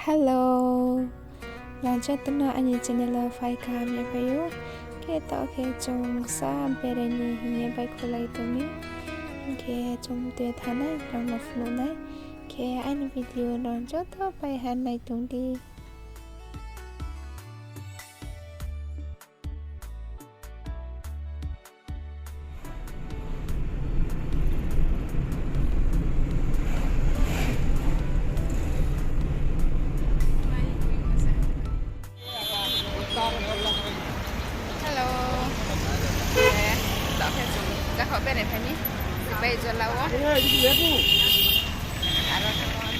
Hello, lanjut tuna ani channel fai kam ya kayo. Kita ke jong sa bere ni hiye bai kulai tumi. Ke jong te thana rang na flu nai. Ke ani video lanjut to bai han nai tung di. Hello. Đó phải dùng các họ bên này phải mi. Bây giờ lâu á. À rồi cảm ơn.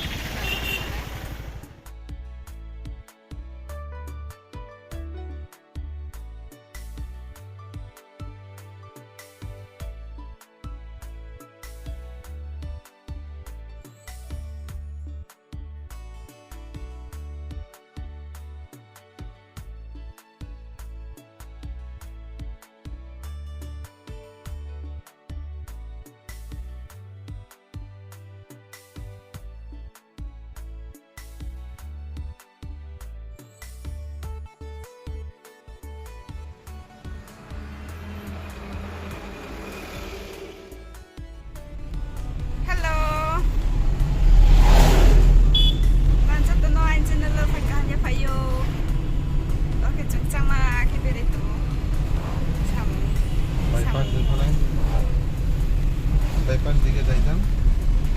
Bypass দিকে যাইতাম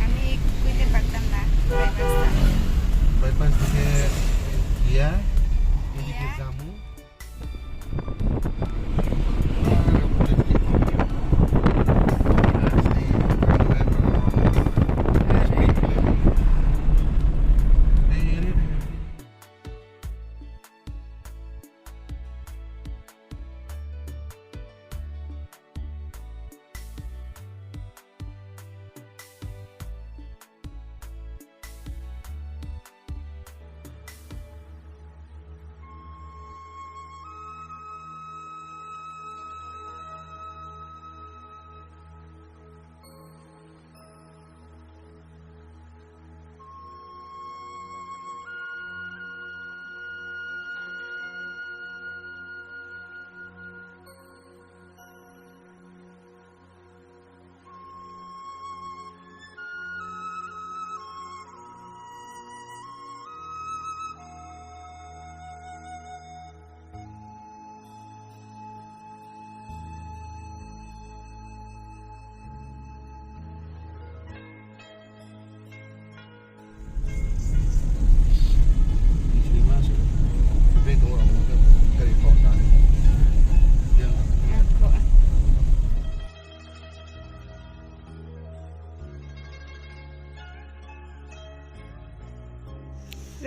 আমি কইতে পারতাম না বাইপাস দিকে গিয়া এদিকে যামু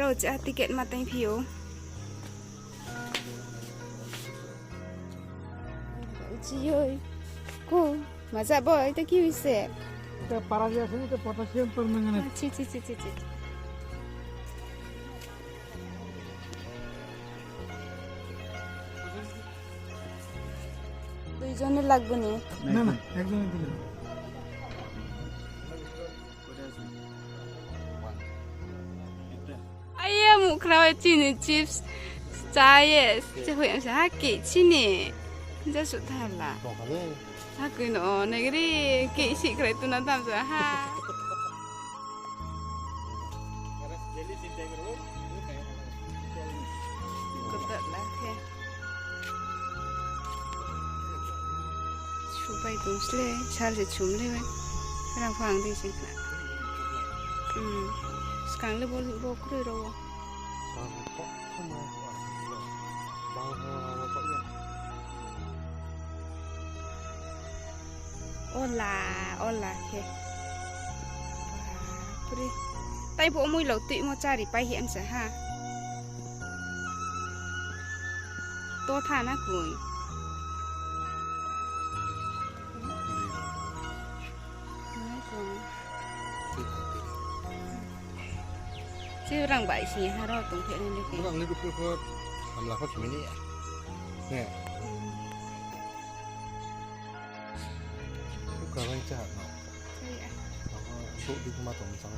Rồi trả ticket mà tên phiếu. Chị ơi, cô mà dạ boy ta kêu sẽ. এটা পারা যায় আছে এটা পটাশিয়াম পারম্যাঙ্গানেট Chị. দুইজনের লাগবে নি? না না একজনের দিলে哎呀，木克拉进的 chips， 炸耶，这会是他给起呢，你这说他啦， সকালে 他给喏那个的给起克来都那当着哈，个得了嘿，出ไป东西嘞，下是出嘞呗，让放的行了，sekarang le bol kru ro. เข้ามาบางพอก็ยัง Ola he. Puri. Tai bo mui lo ti mo cari pai hian sa ha. To tha na kui. Chứ rằng vậy thì ha đó tổng thể lên được cái. Orang ni tu pun amlah kau cuma ni. Ni. Bukan jahat. Iya. Untuk di rumah tu macam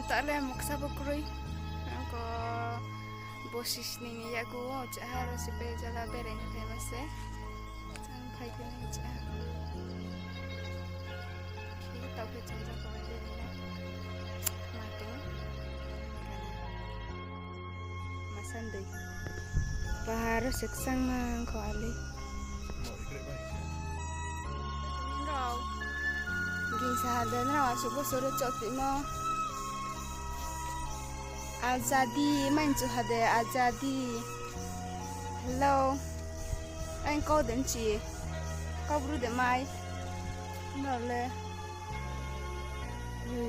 tak le maksa bukrui. Ko bosis ni ya ko cara supaya jalan bereng ke masa. Jangan pai kena cara. Kita ke jangan kau ada ni. Mati. Masan deh. Baru seksang mang kau ali. Rau. Gisa ada rau subuh sore coti mo. Azadi, main tu ada Azadi. Hello, anh kau đến chị, kau buru đến mai, nào le, hừ.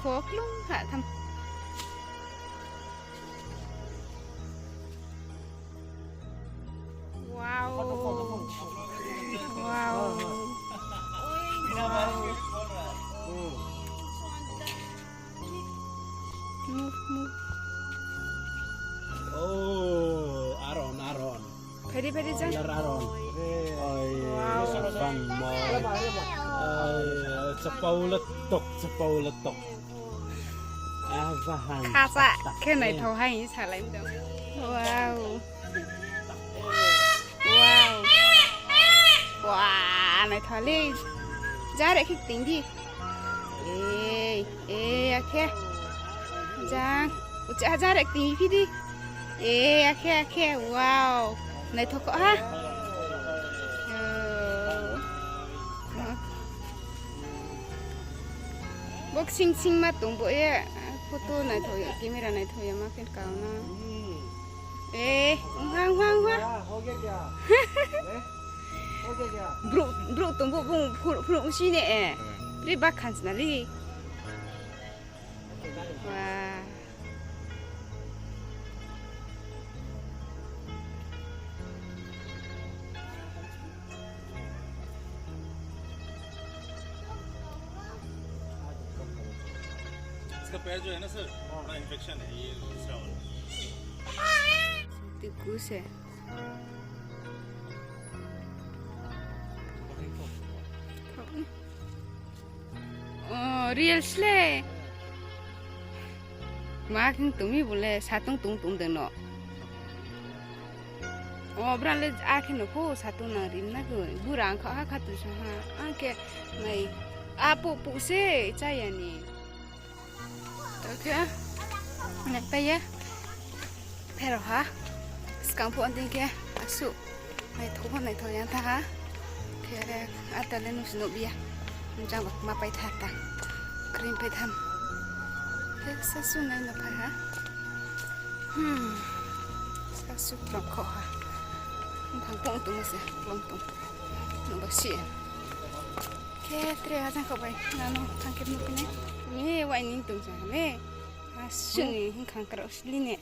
Khó lắm hạ thầm. Wow. Wow. Move. Oh, Aron. Peri jang. Aron. Wow. Bang mo. Sepau letok. Abahan. Kasa, cái này thầu hay xả lại được. Wow. Wow, này thầu lên. Giá để khích tính đi. Akhe. Giá để tính phi đi. Akhe. Wow. Này thầu có ha. Boxing mà tung bộ ấy. Photo này thôi, camera này thôi mà cái cao na. Hoang. Ho gaya kya? Ho gaya kya? Bro tung bộ bung usi nè. Beri bakan senali. Wah. इसका पैर जो है ना सर बड़ा इन्फेक्शन है ये दूसरा वाला Tikus ya. Oh, real slay. Makin tumi boleh satu tung deno. Oh, berale akhir nopo satu narim nak burang kau hak tu sah. Angke mai apa puse caya ni. Okay. Nak payah. Pero ha. Sekarang pun ada ke asuk. Mai thua này thôi yang ta. Ke ada le nus no bia. Jangan bak ma pai thata. Krim pai tham. Ke sasu nai no pai ha. Sasu plong kho ha. Thang pong tu mase plong tu. No basi. Ke tre ha jang kho pai. Nano thang ke no pine. Ni wai ning tu jang le. Asu ni khang karo sli ne.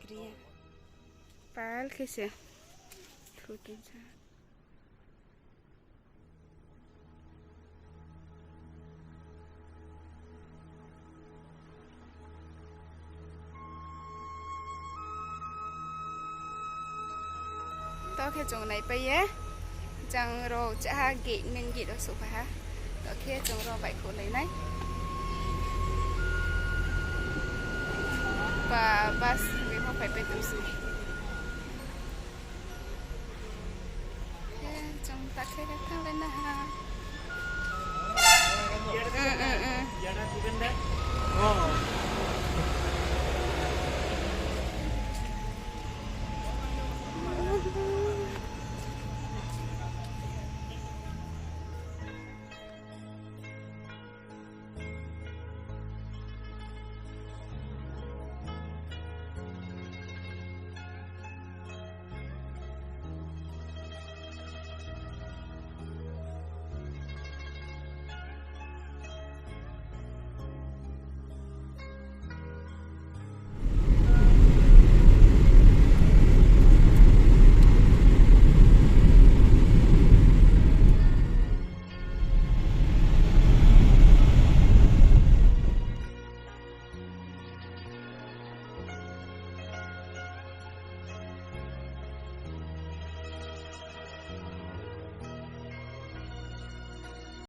Kriya. Pal kese. Foto ja. Tao cái chỗ này bây á, chẳng rồi chả gị mình gị được số hả? Tao kia chỗ rồi vậy của lấy này. Và bus vì không phải bên tụi gì. Trong ta kia cái thang lên ha. Oh.